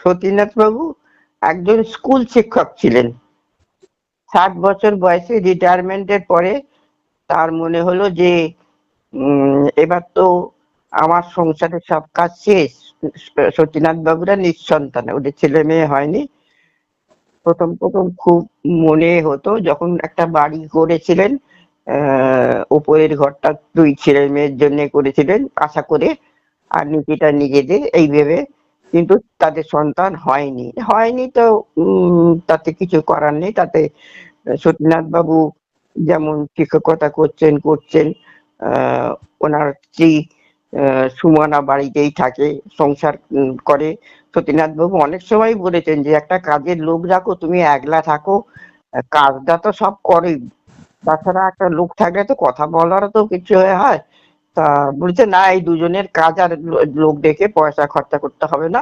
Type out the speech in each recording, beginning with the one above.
সতীনাথ বাবু একজন স্কুল শিক্ষক ছিলেন। 60 বছর বয়সে রিটায়ারমেন্টের পরে তার মনে হলো যে এবার তো আমার সংসারের সব কাজ শেষ। সতীনাথ বাবুরা নিঃসন্তান, ওদের ছেলে মেয়ে হয়নি। প্রথম প্রথম খুব মনে হতো, যখন একটা বাড়ি করেছিলেন, উপরের ঘরটা 2 ছেলে মেয়ের জন্য করেছিলেন আশা করে, আর নিচেটা নিজেদের, এই ভেবে। কিন্তু তাদের সন্তান হয়নি তো তাতে কিছু করার নেই। তাতে সতীনাথ বাবু যেমন শিক্ষকতা করছেন, ওনার স্ত্রী সুমনা বাড়িতেই থাকে, সংসার করে। সতীনাথ বাবু অনেক সময় বলেছেন যে একটা কাজের লোক রাখো, তুমি একলা থাকো, কাজটা তো সব করে, তাছাড়া একটা লোক থাকলে তো কথা বলারও তো কিছু হয়। তা বলছে না, এই দুজনের কাজ, আর লোক ডেকে পয়সা খরচা করতে হবে না,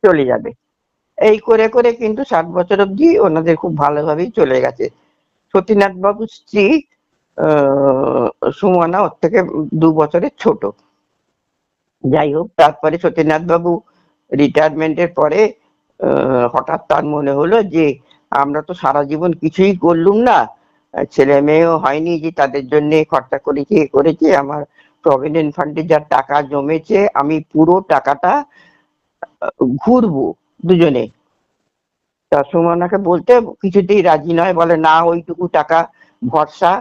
চলে যাবে। এই করে করে কিন্তু 60 বছর অব্দি ওনাদের খুব ভালোভাবেই চলে গেছে। সতীনাথ বাবুর স্ত্রী সুমনা ওর থেকে 2 বছরের ছোট। যাই হোক, তারপরে সতীনাথ বাবু রিটায়ারমেন্টের পরে হঠাৎ তার মনে হলো যে আমরা তো সারা জীবন কিছুই করলুম না, ছেলে মেয়েও হয়নি, যে তাদের জন্য খরচা করেছি, আমার প্রভিডেন্ট ফান্ডে যা টাকা জমেছে আমি পুরো টাকাটা ঘুরবো দুজনে। তা সুমনাকে বলতে কিছুতেই রাজি নয়, বলে না, ওইটুকু টাকা ভরসা,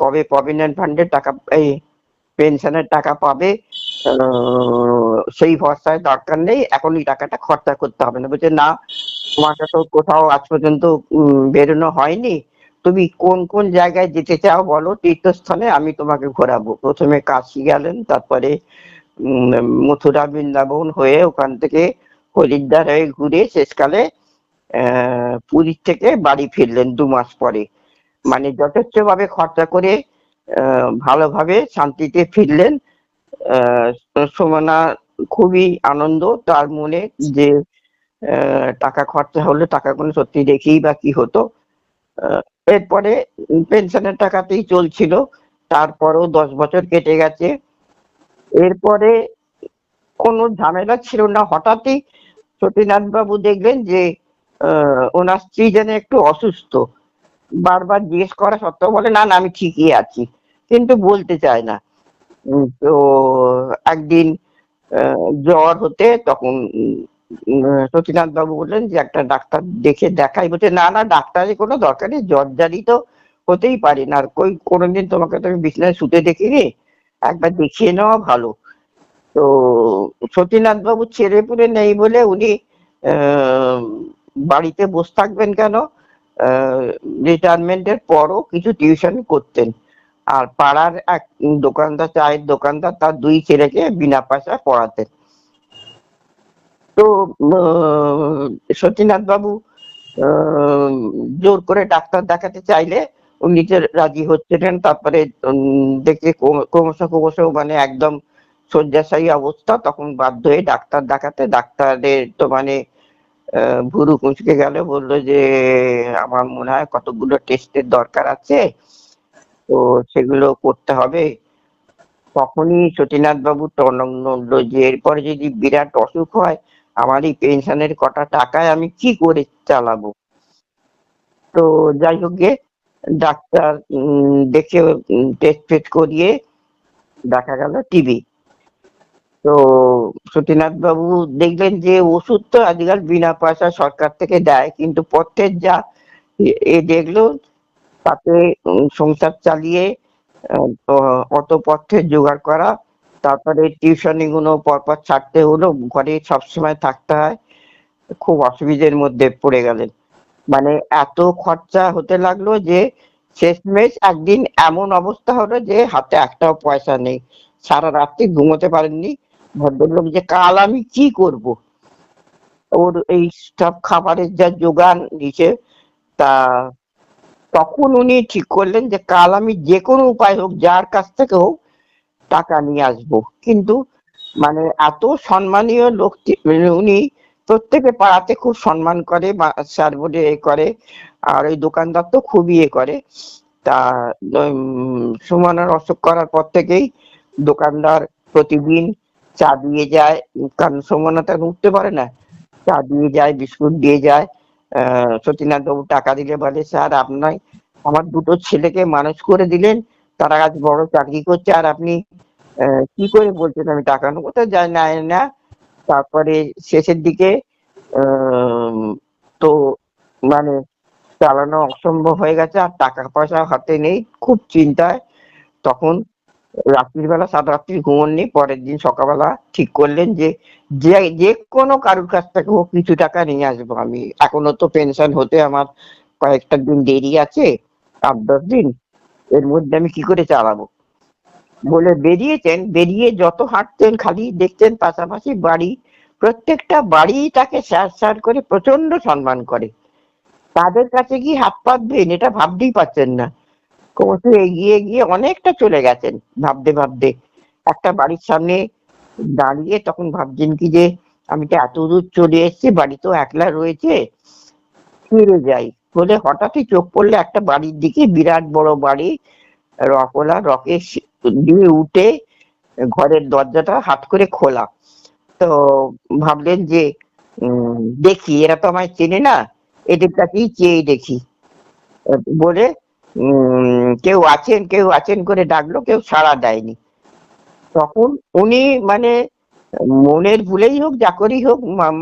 কবে প্রভিডেন্ট ফান্ডের টাকা, এই পেনশনের টাকা পাবে, সেই ভরসায় দরকার নেই, এখন এই টাকাটা খরচা করতে হবে না। বলছে না, তোমাকে তো কোথাও আজ পর্যন্ত বেরোনো হয়নি, তুমি কোন কোন জায়গায় যেতে চাও বলো তীর্থস্থানে, আমি তোমাকে ঘোরাবো। প্রথমে কাশী গেলেন, তারপরে মথুরা বৃন্দাবন হয়ে ওখান থেকে হরিদ্বার হয়ে ঘুরে শেষকালে পুরী থেকে বাড়ি ফিরলেন 2 মাস পরে। মানে যথেষ্ট ভাবে খরচা করে ভালোভাবে শান্তিতে ফিরলেন। সুমনা খুবই আনন্দ তার মনে, যে টাকা খরচা হলে টাকাগুলো সত্যি রেখেই বা কি হতো। এরপরে পেনশনের টাকাতেই চলছিল। তারপরও 10 বছর কেটে গেছে। এরপরে কোনো ঝামেলা ছিল না। হঠাৎই সতীনাথ বাবু দেখলেন যে ওনার স্ত্রী যেন একটু অসুস্থ। বারবার জিজ্ঞেস করা সত্ত্বেও বলে না না, আমি ঠিকই আছি, কিন্তু বলতে চায় না। তো একদিন জ্বর হতে, তখন সতীনাথ বাবু বললেন যে একটা ডাক্তার দেখাই। বলছে না না, ডাক্তারের কোনো দরকার নেই, জ্বর জারি তো হতেই পারে না, আর কোনোদিন তোমাকে তো আমি বিছানায় শুতে দেখিনি, একবার দেখিয়ে নেওয়া ভালো। তো সতীনাথ বাবু ছেড়ে পুড়ে নেই বলে উনি বাড়িতে বসে থাকবেন কেন, রিটায়ারমেন্টের পরও কিছু টিউশন করতেন। আর পাড়ার এক দোকানদার, চায়ের দোকানদার, তার 2 ছেলেকে বিনা পয়সায় পড়াতেন। তো সতীনাথ বাবু জোর করে ডাক্তার দেখাতে চাইলে উনি যে রাজি হচ্ছিলেন। তারপরে দেখে ক্রমশ মানে একদম শয্যাশায়ী অবস্থা, তখন বাধ্য হয়ে ডাক্তার দেখাতে। ডাক্তারের তো মানে ভুরু কুঁচকে গেল, বললো যে আমার মনে হয় কতগুলো টেস্টের দরকার আছে, তো সেগুলো করতে হবে। তখনই সতীনাথ বাবু টনক নড়লো যে এরপরে যদি বিরাট অসুখ হয়, আমার এই পেনশনের কটা টাকায় আমি কি করে চালাবো। তো যাই হোক গে, ডাক্তার দেখে টেস্ট ফেস্ট করিয়ে দেখা গেল টিবি। তো সতীনাথ বাবু দেখলেন যে ওষুধ তো আজকাল বিনা পয়সা সরকার থেকে দেয়, কিন্তু পথ্যের যা এ দেখলো, তাতে সংসার চালিয়ে অত পথ্যের জোগাড় করা, তারপরে টিউশনি গুলো পরপর ছাড়তে হলো, ঘরে সবসময় থাকতে হয়, খুব অসুবিধার মধ্যে পড়ে গেলেন। মানে এত খরচা হতে লাগলো যে শেষমেশ একদিন এমন অবস্থা হলো যে হাতে একটাও পয়সা নেই। সারা রাত্রি ঘুমোতে পারেননি ভদ্রলোক, যে কাল আমি কি করব। ওর এই সব খাবারের যা যোগান দিছে, তা তখন উনি ঠিক করলেন যে কাল আমি যে কোনো উপায় হোক, যার কাছ থেকে হোক, টাকা নিয়ে আসবো। কিন্তু মানে এত সম্মানীয় লোক উনি, প্রত্যেকে পাড়াতে খুব সম্মান করে, স্যার বলে এ করে, আর ওই দোকানদার তো খুবই এ করে। তা সুমনার অসুখ করার পর থেকেই দোকানদার প্রতিদিন চা দিয়ে যায়, কারণ সুমনা তো উঠতে পারে না, চা দিয়ে যায়, বিস্কুট দিয়ে যায়। সতীনাথ বাবু টাকা দিলে বলে, স্যার আপনার আমার দুটো ছেলেকে মানুষ করে দিলেন, তারা আজ বড় চাকরি করছে, আর আপনি কি করে বলছেন আমি টাকা নেবো? তো যাই না। তারপরে শেষের দিকে তো মানে চালানো অসম্ভব হয়ে গেছে, আর টাকা পয়সা হাতে নেই, খুব চিন্তায়। তখন রাত্রির বেলা সারা রাত্রি ঘুমোননি, পরের দিন সকালবেলা ঠিক করলেন যে যে কোনো কারুর কাছ থেকে হোক কিছু টাকা নিয়ে আসবো আমি, এখনো তো পেনশন হতে আমার কয়েকটা দিন দেরি আছে, 8-10 দিন, এর মধ্যে আমি কি করে চালাবো বলে বেরিয়েছেন। বেরিয়ে যত হাঁটতেন খালি দেখতেন পাশাপাশি বাড়ি, প্রত্যেকটা বাড়ি তাকে স্যার স্যার করে প্রচন্ড সম্মান করে। তাদের কাছে গিয়ে হাত পাতবেন এটা ভাবতেই পারছেন না। ক্রমশ এগিয়ে গিয়ে অনেকটা চলে গেছেন, ভাবতে ভাবতে একটা বাড়ির সামনে দাঁড়িয়ে তখন ভাবছেন কি যে আমি তো এত দূর চলে এসেছি, বাড়ি তো একলা রয়েছে, ফিরে যাই বলে হঠাৎই চোখ পড়লে একটা বাড়ির দিকে, বিরাট বড় বাড়ি, রকওয়ালা, রকের দিয়ে উঠে ঘরের দরজাটা হাত করে খোলা। তো ভাবলেন যে দেখি, এরা তো আমায় চেনে না, এদের কাছেই চেয়ে দেখি বলে কেউ আছেন কেউ আছেন করে ডাকলো, কেউ সাড়া দেয়নি। তখন উনি মানে মনের ভুলেই হোক যা করেই হোক,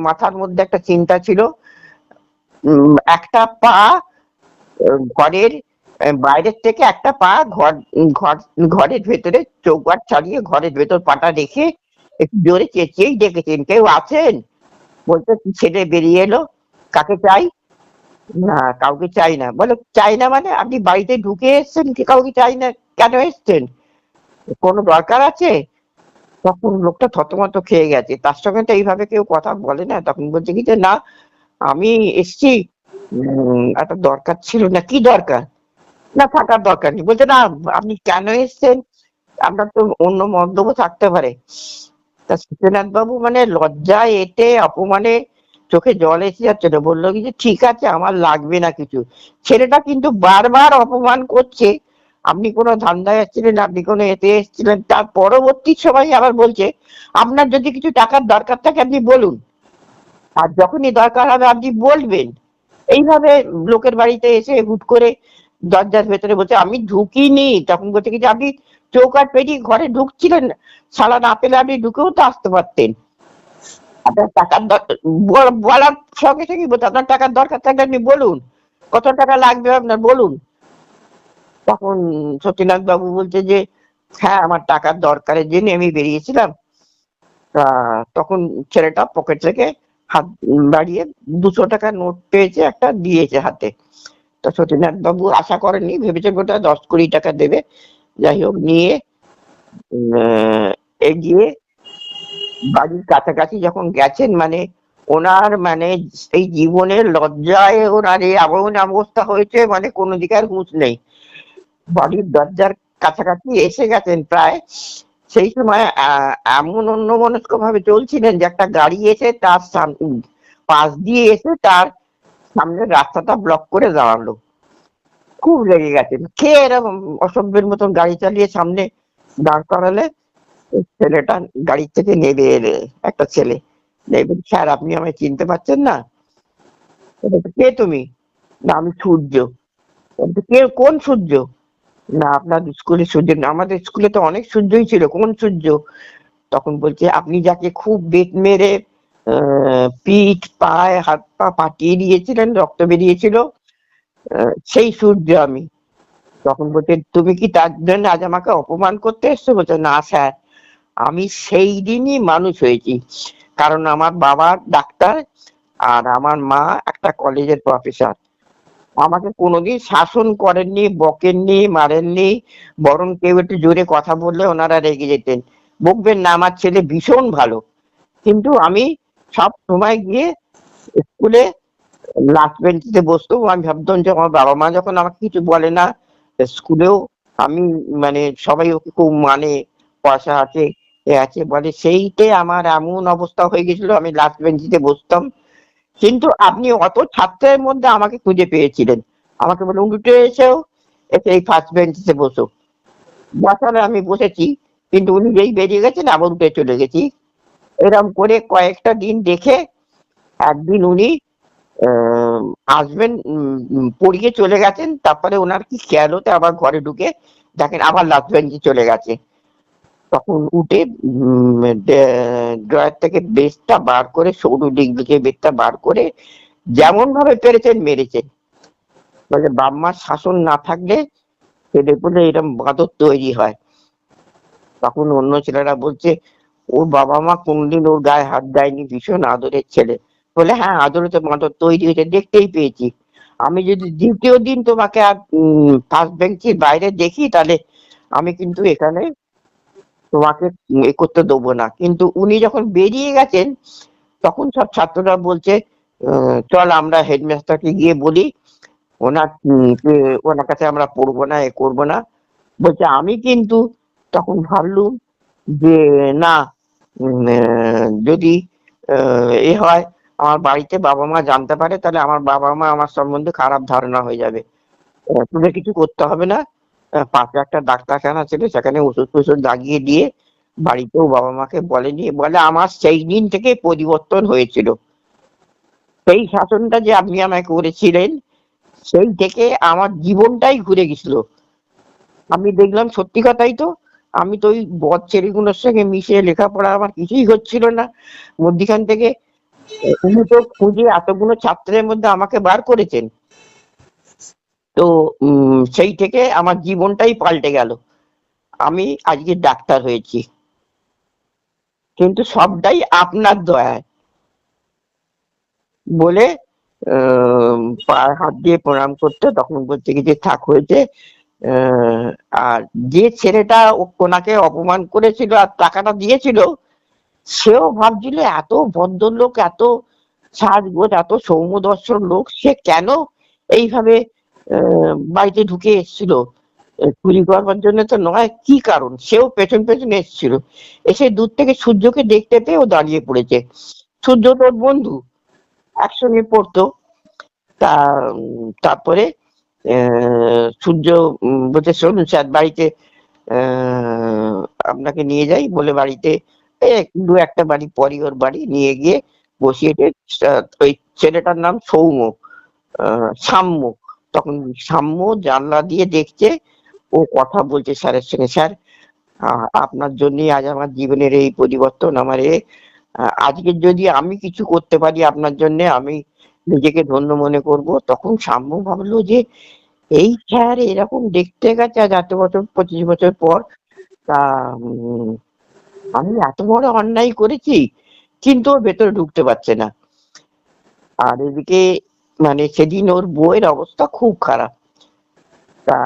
মাথার মধ্যে একটা চিন্তা ছিল, একটা পা ঘরের বাইরের থেকে একটা পা ঘরের ভেতরে চৌকাঠ ছাড়িয়ে ঘরের ভেতর পাটা রেখে একটু জোরে চেঁচিয়েই ডেকেছেন, কেউ আছেন? বলতে ছেলে বেরিয়ে এলো, কাকে চাই? না কাউকে চাই না। বলে চাই না মানে আপনি বাড়িতে ঢুকে এসছেন, কাউকে চাই না কেন এসছেন? কোনো দরকার আছে? তখন লোকটা থতমত খেয়ে গেছে, তার সঙ্গে তো এইভাবে কেউ কথা বলে না। তখন বলছে কি যে না আমি এসছি, একটা দরকার ছিল। না কি দরকার? না থাকার দরকার নেই। বলছে না আপনি কেন এসছেন, আপনার তো অন্য মন্তব্য থাকতে পারে। তা সত্যনাথ বাবু মানে লজ্জায় এতে অপমানে চোখে জল এসে যাচ্ছিল, বললো কি যে ঠিক আছে আমার লাগবে না কিছু। ছেলেটা কিন্তু বারবার অপমান করছে, আপনি কোনো ধান্দায় এসেছিলেন, আপনি কোনো এতে এসেছিলেন। তার পরবর্তী সময় আবার বলছে আপনার যদি কিছু টাকার দরকার থাকে আপনি বলুন, আর যখনই দরকার হবে আপনি বলবেন। এইভাবে লোকের বাড়িতে এসে হুট করে দরজার ভেতরে বলছে আমি ঢুকিনি। তখন বলছে কি যে আপনি চৌকাঠ পেরিয়ে ঘরে ঢুকছিলেন, সালা না পেলে আপনি ঢুকেও তো আসতে পারতেন। আপনার টাকার বলার সঙ্গে সঙ্গে বলতে আপনার টাকার দরকার থাকলে আপনি বলুন, কত টাকা লাগবে আপনার বলুন। তখন সত্যনাথ বাবু বলছে যে হ্যাঁ আমার টাকার দরকারের জন্য আমি বেরিয়েছিলাম। তখন ছেলেটা পকেট থেকে হাত বাড়িয়ে 200 টাকার নোট পেয়েছে, একটা দিয়েছে হাতে। তো সত্যনাথ বাবু আশা করেননি, ভেবেছেন বোধহয় 10-20 টাকা দেবে। যাই হোক নিয়ে এগিয়ে বাড়ির কাছাকাছি যখন গেছেন, মানে ওনার মানে এই জীবনের লজ্জায় ওনার এই এমন অবস্থা হয়েছে, মানে কোনো দিকে আর হুঁশ নেই। বাড়ির দরজার কাছাকাছি এসে গেছেন প্রায়, সেই সময় এমন অন্যমনস্ক ভাবে চলছিলেন যে একটা গাড়ি এসে তার পাশ দিয়ে এসে তার সামনের রাস্তাটা ব্লক করে দাঁড়ালো। খুব রেগে গেছেন, খেয়ে এরকম অসভ্যের মতন গাড়ি চালিয়ে সামনে দাঁড় করালে ছেলেটা গাড়ির থেকে নেমে এলে, একটা ছেলে নেমে, স্যার আপনি আমায় চিনতে পারছেন না? কে তুমি? না আমি সূর্য। কে কোন সূর্য? না আপনার স্কুলে সূর্য না, আমাদের স্কুলে তো অনেক সূর্যই ছিল, কোন সূর্য? তখন বলছে আপনি যাকে খুব বেত মেরে পিঠ পায়ে হাত পা পাঠিয়ে দিয়েছিলেন, রক্ত বেরিয়েছিল, সেই সূর্য আমি। তখন বলছে তুমি কি তার জন্য আজ আমাকে অপমান করতে এসছো? বলছে না স্যার, আমি সেই দিনই মানুষ হয়েছি, কারণ আমার বাবা ডাক্তার আর আমার মা একটা কলেজের প্রফেসর। আমাকে কোনোদিন শাসন করেননি, বকেননি, মারেননি, বরং কেউ একটু জোরে কথা বললে ওনারা রেগে যেতেন। বকবেন না, আমার ছেলে ভীষণ ভালো। কিন্তু আমি সব সময় গিয়ে স্কুলে লাস্ট বেঞ্চিতে বসতো। আমি ভাবতাম যে আমার বাবা মা যখন আমাকে কিছু বলে না, স্কুলেও আমি মানে সবাই ওকে খুব মানে, পয়সা আছে এ আছে বলে, সেইটে আমার এমন অবস্থা হয়ে গেছিল আমি লাস্ট বেঞ্চিতে বসতাম। কিন্তু আপনি অত ছাত্রের মধ্যে আমাকে খুঁজে পেয়েছিলেন, আমাকে বলে উঠে এসেও এসে এই ফার্স্ট বেঞ্চিতে বসো। বসালে আমি বসেছি, কিন্তু উনি যেই বেরিয়ে গেছেন আবার উঠে চলে গেছি। এরকম করে কয়েকটা দিন দেখে একদিন উনি আসবেন, পড়িয়ে চলে গেছেন, তারপরে ওনার কি খেয়াল হতে আবার ঘরে ঢুকে দেখেন আবার লাস্ট বেঞ্চে চলে গেছে। তখন উঠে ড্রয়ার থেকে বেতটা বার করে, সরু ডিগডিগে বেতটা বার করে যেমন ভাবে পেরেছেন মেরেছেন। বলে বাপ মার শাসন না থাকলে ছেলে পুলে এরকম বাঁদর তৈরি হয়। তখন অন্য ছেলেরা বলছে ওর বাবা মা কোনদিন ওর গায়ে হাত দেয়নি, ভীষণ আদরের ছেলে। বলে হ্যাঁ, আদরে তো বাঁদর তৈরি হয়েছে, দেখতেই পেয়েছি। আমি যদি দ্বিতীয় দিন তোমাকে আর ফার্স্ট বেঞ্চের বাইরে দেখি, তাহলে আমি কিন্তু এখানে তোমাকে এ করতে দেবো না। কিন্তু উনি যখন বেরিয়ে গেছেন, তখন সব ছাত্ররা বলছে চল আমরা হেডমাস্টারকে গিয়ে বলি, ওনার ওনার কাছে আমরা পড়বো না, এ করবো না। বলছে আমি কিন্তু তখন ভাবলুম যে না, যদি এ হয়, আমার বাড়িতে বাবা মা জানতে পারে, তাহলে আমার বাবা মা আমার সম্বন্ধে খারাপ ধারণা হয়ে যাবে। তোদের কিছু করতে হবে না, পাশে একটা ডাক্তারখানা ছিল, সেখানে ওষুধ ফষুধ লাগিয়ে দিয়ে বাড়িতেও বাবা মাকে বলেনি। বলে আমার সেই দিন থেকে পরিবর্তন হয়েছিল। সেই শাসনটা যে আপনি আমায় করেছিলেন, সেই থেকে আমার জীবনটাই ঘুরে গেছিল। আমি দেখলাম সত্যি কথাই তো, আমি তো ওই বদ ছেলেগুলোর সঙ্গে মিশে লেখাপড়া আমার কিছুই হচ্ছিল না। মধ্যিখান থেকে উনি তো খুঁজে এতগুলো ছাত্রের মধ্যে আমাকে বার করেছেন। তো সেই থেকে আমার জীবনটাই পাল্টে গেল। আমি আজকে ডাক্তার হয়েছি, কিন্তু সবটাই আপনার দয়ায়। বলে পায়ে হাত দিয়ে প্রণাম করতে, তখন বলতে কি যে থাক হয়েছে। আর যে ছেলেটা ওনাকে অপমান করেছিল আর টাকাটা দিয়েছিল, সেও ভাবছিল এত ভদ্রলোক, এত সাজগোজ, এত সৌম্যদর্শন লোক, সে কেন এইভাবে বাড়িতে ঢুকে এসেছিল? চুরি করবার জন্য তো নয়, কি কারণ? সেও পেছন পেছন এসেছিল, এসে দূর থেকে সূর্যকে দেখতে পেয়ে ও দাঁড়িয়ে পড়েছে। সূর্য তোর বন্ধু, একসঙ্গে পড়তো। তা তারপরে সূর্য বলছে শুনুন স্যার, বাড়িতে আপনাকে নিয়ে যাই বলে বাড়িতে দু একটা বাড়ি পরই ওর বাড়ি নিয়ে গিয়ে বসিয়েছে। ওই ছেলেটার নাম সৌম্য, সাম্য। তখন সাম্য জানলা দিয়ে দেখছে, ও কথা বলছে স্যারের সঙ্গে, স্যার আপনার জন্যই আজ আমার জীবনের এই পরিবর্তন। আমার আজকে যদি আমি কিছু করতে পারি আপনার জন্য, আমি নিজেকে ধন্য মনে করব। তখন সাম্য ভাবলো যে এই স্যার এরকম দেখতে গেছে আজ এত বছর, 25 বছর পর। তা আমি এত বড় অন্যায় করেছি, কিন্তু ওর ভেতরে ঢুকতে পারছে না। আর এদিকে মানে সেদিন ওর বউয়ের অবস্থা খুব খারাপ। তা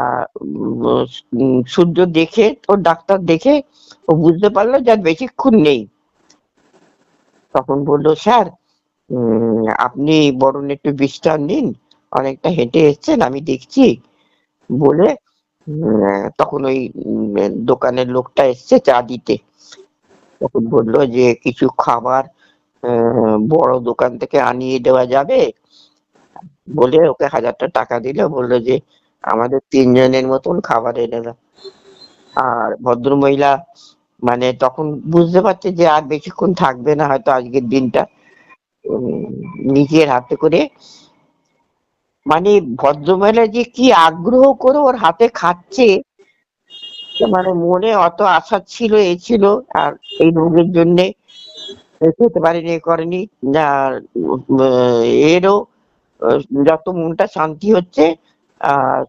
সূর্য দেখে, ওর ডাক্তার দেখে ও বুঝতে পারলো যে আর বেশিক্ষণ নেই। তখন বললো স্যার আপনি বরং একটু বিশ্রাম নিন, অনেকটা হেঁটে এসছেন আমি দেখছি। বলে তখন ওই দোকানের লোকটা এসছে চা দিতে। তখন বললো যে কিছু খাবার বড় দোকান থেকে আনিয়ে দেওয়া যাবে? বলে ওকে 1000 টাকা দিল, বললো যে আমাদের 3 জনের মতন খাবার এনে দাও। আর ভদ্রমহিলা মানে তখন বুঝতে পারছে যে আর বেশিক্ষণ থাকবে না হয়তো আজকের দিনটা। নিজের হাতে করে, মানে ভদ্রমহিলা যে কি আগ্রহ করে ওর হাতে খাচ্ছে, মানে মনে অত আশা ছিল, এ ছিল। আর এই রোগের জন্যে খেতে পারেনি, এ করেনি। আর এরও যত মনটা শান্তি হচ্ছে,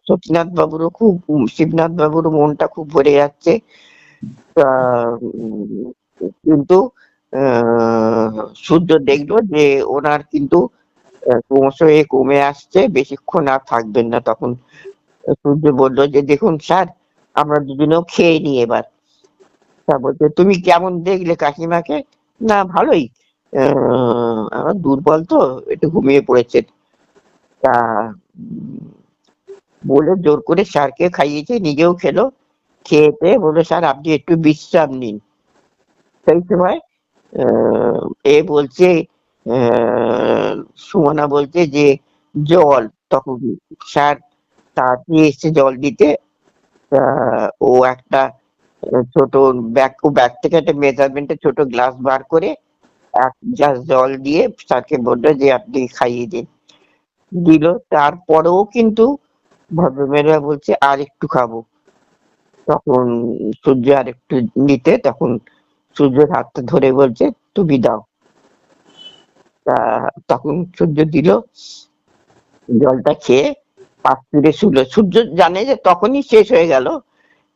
সতীনাথ বাবুরও খুব, শিবনাথ বাবুরও মনটা খুব ভরে যাচ্ছে। কিন্তু সূর্য দেখলো যে ওনার কিন্তু ক্রমশ এ কমে আসছে, বেশিক্ষণ আর থাকবেন না। তখন সূর্য বললো যে দেখুন স্যার, আমরা দুজনেও খেয়ে নি এবার। তা বলছে তুমি কেমন দেখলে কাকিমাকে? না ভালোই, আমার দুর্বল তো, একটু ঘুমিয়ে পড়েছে। তা বলে জোর করে স্যারকে খাইয়েছে, নিজেও খেলো। খেয়েতে বললো স্যার আপনি একটু বিশ্রাম নিন। সেই সময় এ বলছে, সুমনা বলছে যে জল। তখন স্যার তাড়াতাড়ি এসছে জল দিতে। ও একটা ছোট ব্যাগ থেকে একটা মেজারমেন্টের ছোট গ্লাস বার করে এক গ্লাস জল দিয়ে স্যারকে বললো যে আপনি খাইয়ে দিন। দিল, তারপরেও কিন্তু ভদ্রমহিলা বলছে আর একটু খাবো। তখন সূর্য আর একটু নিতে, তখন সূর্যের হাতটা ধরে বলছে তুমি দাও। তা তখন সূর্য দিল, জলটা খেয়ে পাশ ফিরে শুলো। সূর্য জানে যে তখনই শেষ হয়ে গেল,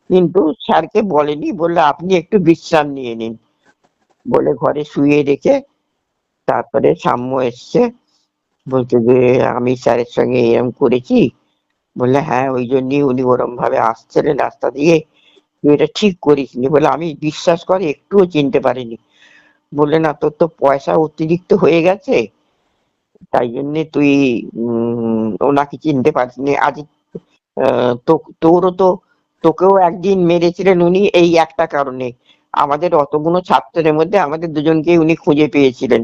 কিন্তু স্যারকে বলেনি, বললে আপনি একটু বিশ্রাম নিয়ে নিন বলে ঘরে শুয়ে রেখে তারপরে সাম্য এসছে, বলছে যে আমি স্যারের সঙ্গে এরম করেছি। বললে হ্যাঁ, ওই জন্যই উনি ওরম ভাবে আসছিলেন রাস্তা দিয়ে, তুই এটা ঠিক করিসনি। বলে আমি বিশ্বাস করে একটুও চিনতে পারিনি। বললে না, তোর তো পয়সা অতিরিক্ত হয়ে গেছে, তাই জন্যে তুই ওনাকে চিনতে পারিসনি। আজ তোরও তো, তোকেও একদিন মেরেছিলেন উনি এই একটা কারণে। আমাদের অতগুলো ছাত্রের মধ্যে আমাদের দুজনকে উনি খুঁজে পেয়েছিলেন।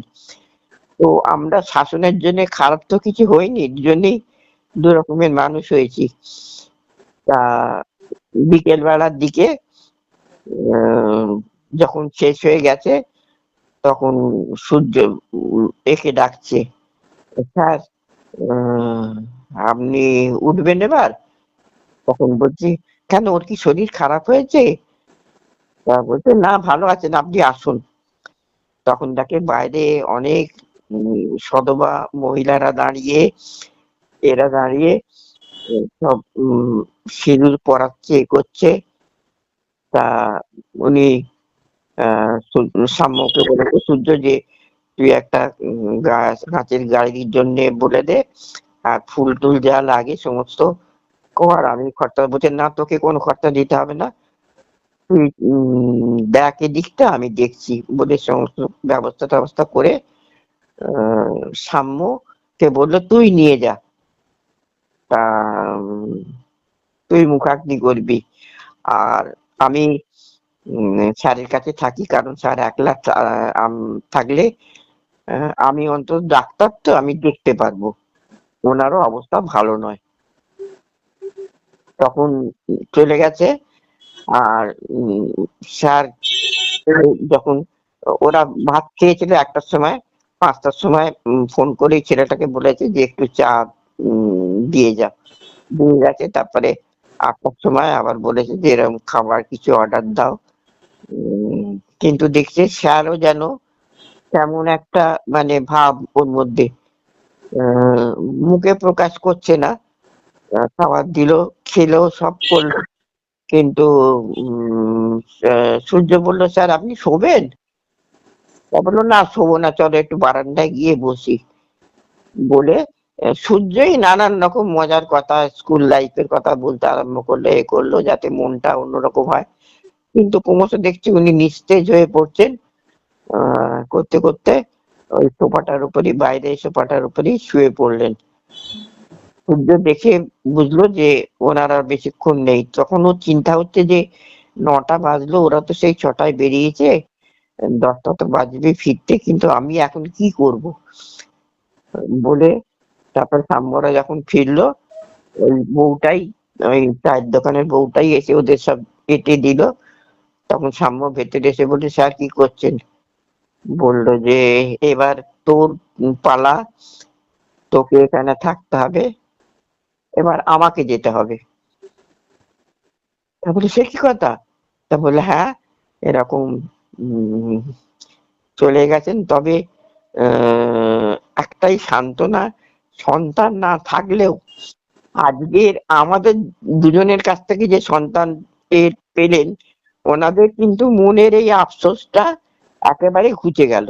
তো আমরা শাসনের জন্য খারাপ তো কিছু হয়নি, দুজনেই দু রকমের মানুষ হয়েছি। তা বিকেল বেলার দিকে যখন শেষ হয়ে গেছে, তখন সূর্য একে ডাকছে, স্যার আপনি উঠবেন এবার? তখন বলছি কেন, ওর কি শরীর খারাপ হয়েছে? তা বলছে না, ভালো আছেন, আপনি আসুন। তখন দেখে বাইরে অনেক সধবা মহিলারা দাঁড়িয়ে, এরা দাঁড়িয়ে সব সিঁদুর পরাচ্ছে, এ করছে। তা উনি সাম্যকে বলেছে সূর্য যে তুই একটা গাছের গাড়ির জন্য বলে দে, আর ফুল টুল যা লাগে সমস্ত কর, আমি খরচা। বলছে না, তোকে কোনো খরচা দিতে হবে না, তুই দেখ এদিকটা, আমি দেখছি বলে সমস্ত ব্যবস্থা ট্যাবস্থা করে সাম্যকে বললো তুই নিয়ে যা, তা তুই মুখাগ্নি করবি। আর আমি স্যারের কাছে থাকি, কারণ স্যার একলা থাকলে আমি অন্তত ডাক্তার তো, আমি দেখতে পারবো, ওনারও অবস্থা ভালো নয়। তখন চলে গেছে। আর স্যার যখন ওরা ভাত খেয়েছিল 1টার সময়, 5টার সময় ফোন করে ছেলেটাকে বলেছে যে একটু চা দিয়ে যা, দিয়ে গেছে। তারপরে 8টার সময় আবার বলেছে যে এরকম খাবার কিছু অর্ডার দাও। কিন্তু দেখছে স্যারও যেন তেমন একটা মানে ভাব ওর মধ্যে, মুখে প্রকাশ করছে না। খাবার দিল, খেলো, সব করলো, কিন্তু সূর্য বললো স্যার আপনি শোবেন? তা বললো না, শোবো না, চলো একটু বারান্দায় গিয়ে বসি। বলে সূর্যই নানান রকম মজার কথা, স্কুল লাইফের কথা বলতে আরম্ভ করলো, এ করলো যাতে মনটা অন্যরকম হয়। কিন্তু ক্রমশ দেখছি উনি নিস্তেজ হয়ে পড়ছেন। করতে করতে ওই সোফাটার উপরই, বাইরে সোফাটার উপরই শুয়ে পড়লেন। সূর্য দেখে বুঝলো যে ওনার আর বেশিক্ষণ নেই। তখন ওর চিন্তা হচ্ছে যে 9টা বাজলো, ওরা তো সেই 6টায় বেরিয়েছে, 10টা তো বাজবে ফিরতে, কিন্তু আমি এখন কি করব বলে তারপর সাম্যরা যখন ফিরলো, ওই বউটাই, ওই চায়ের দোকানের বউটাই এসে ওদের সব কেটে দিল। তখন সাম্য ভেতরে এসে বলছে স্যার কি করছেন? বললো যে এবার তোর পালা, তোকে এখানে থাকতে হবে, এবার আমাকে যেতে হবে। তা বলে সে কি কথা? তা বলে হ্যাঁ, এরকম চলে গেছেন। তবে একটাই সান্ত্বনা, সন্তান না থাকলেও আজকের আমাদের দুজনের কাছ থেকে যে সন্তান পেলেন, ওনাদের কিন্তু মনের এই আফসোসটা একেবারে ঘুচে গেল।